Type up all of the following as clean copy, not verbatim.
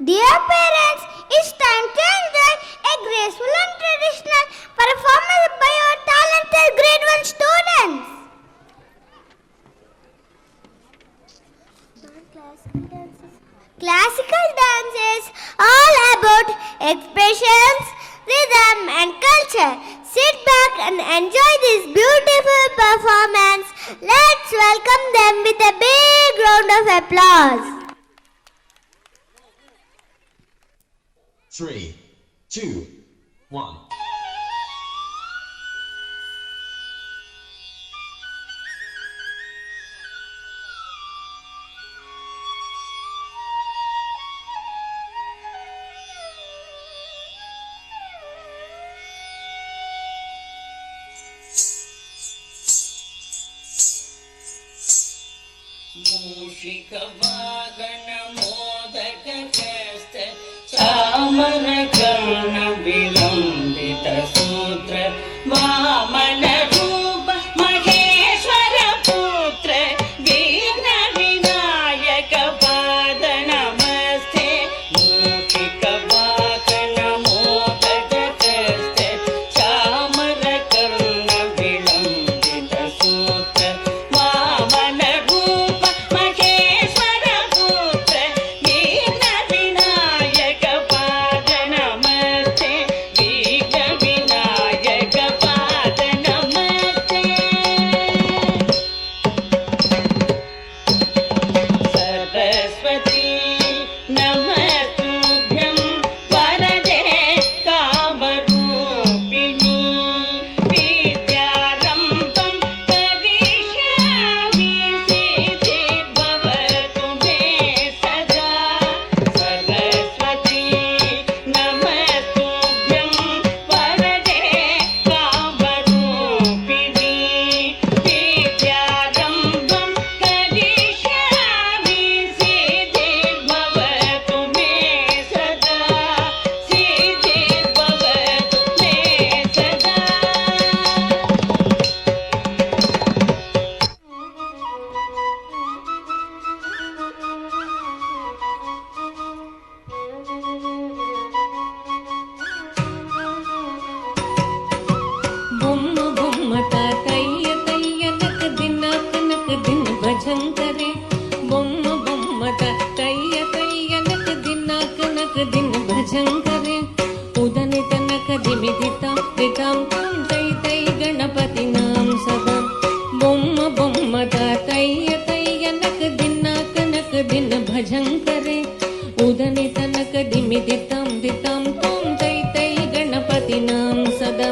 Dear parents, it's time to enjoy a graceful and traditional performance by our talented grade 1 students. Classical dances all about expressions, rhythm and culture. Sit back and enjoy this beautiful performance. Let's welcome them with a big round of applause. 3, 2, 1. मूषिक wagon modak कस्त चामर कर्ण विलंबित सूत्र वामन रूप महेश्वर पुत्र विघ्न विनायक पाद नमस्ते मूषिक wagon modak कस्त चामर कर्ण विलंबित सूत्र वामन रूप महेश्वर पुत्र विघ्न विनायक पाद नमस्ते विघ्न विनायक पाद नमस्ते सरस्वती नमस्तुभ्यं वरदे कामरूपिणी विद्यारम्भं करिष्यामि सिद्धिर्भवतु मे सदा सरस्वती नमस्तुभ्यं वरदे कामरूपिणी विद्यारम्भं करिष्यामि सिद्धिर्भवतु मे सदा सिद्धिर्भवतु मे सदा బొమ్మ బొమ్మ తాతయ్య తయ్య నక దిన కనక దిన భజం కరే బొమ్మ బొమ్మ తాతయ్య తయ్య నక దిన కనక దిన భజం కరే ఉదని తనక దిమిదితాం దితాం తం తై తై గణపతి నాం సదా బొమ్మ బొమ్మ తాతయ్య తయ్య నక దిన కనక దిన భజం కరే ఉదని తనక దిమిదితాం దితాం తం తై తై గణపతి నాం సదా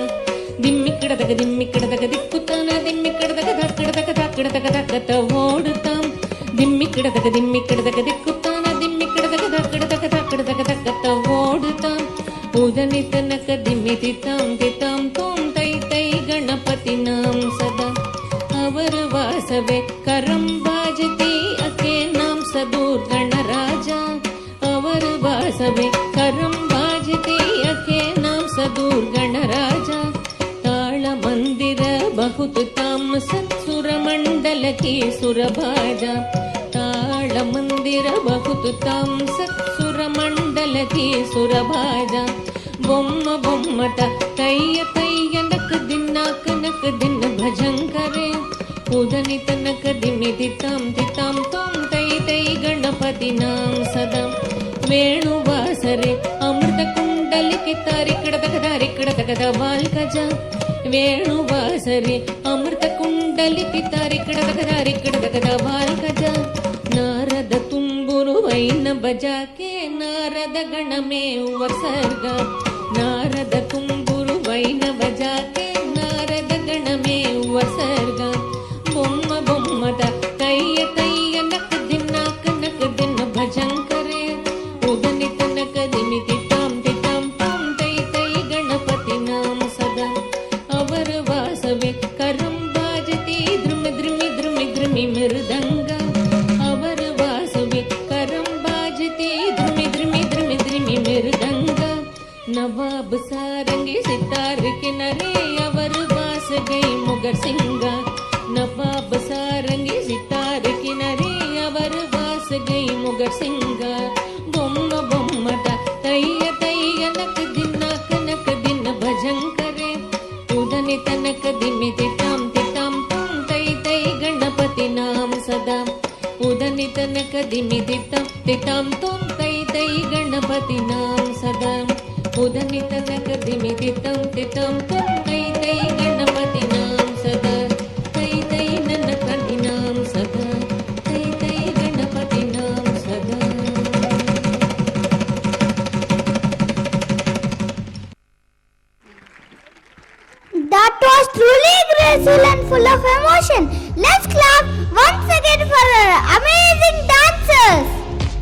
దిమ్మిక్కడదగ దిక్కుతాన దిమ్మిక్కడదగ ధక్కడదగ ఓడుతాం దిమ్మిక్కడదగ దిక్కుతాన దిమ్మిక్కడదగ ధక్కడదగ ఓడుతాం ఉదని తనక దిమిదితాం దితాం తోం తై తై గణపతి నాం సదా అవర వాసవే కరం బాజతి అకే నాం సదూర్ గణరాజా అవర వాసవే కరం బాజతి అకే నాం సదూర్ గణరాజా ताल मंदिर बहुत ताम सत्सुर मंडल की सुरभाजा ताल मंदिर बहुत ताम सत्सुर मंडल की सुरभाजा बोम्म बोम्मट तय्य तय्य नक दिन भजन करे उदनि तनक दिमिदिताम दिताम तोम तै तै गणपति नाम सदा वेणुवासरे अमृत कुंडलिके तारिकड़दगद वाल्कजा वेणुवासरे अमृत कुंडलिके तारिकड़दगद वाल्कजा नारद तुम्बुरु वैन बजाके नारद गण में उपसर्ग नारद तुम्बुरु वैन बजाके नारद गण में उपसर्ग बोम्म बोम्मद तय्य तय्य नक दिन भजन करे उदनि तनक दिमिदिताम दिताम तोम तै तै गणपति नाम सदा अवर वासवे करम बाजती द्रुमि मृदंग अवर वासवे करम बाजती द्रुमि मृदंग नवाब सारंगी सितार किनारे अवर वास गई मुगर सिंगा नवाब सारंगी सितार किनारे अवर वास गई मुगर सिंगा बोम्म बोम्म ತನಕ ದಿಮಿ ದಿತ್ತಂ ತಿತಾಂ ತುಂ ತೈ ತೈ ಗಣಪತಿನಾಂ ಸದಾ ಉದನಿ ತನಕ ದಿಮಿ ದಿತ್ತಂ ತಿತಾಂ ತುಂ ತೈ ತೈ ಗಣಪತಿನಾಂ ಸದಾ ತೈ ತೈ ನನ್ನ ಕದಿನಾಂ ಸದಾ ತೈ ತೈ ಗಣಪತಿನಾಂ ಸದಾ. That was truly graceful and full of emotion. Let's clap once again for our amazing dancers.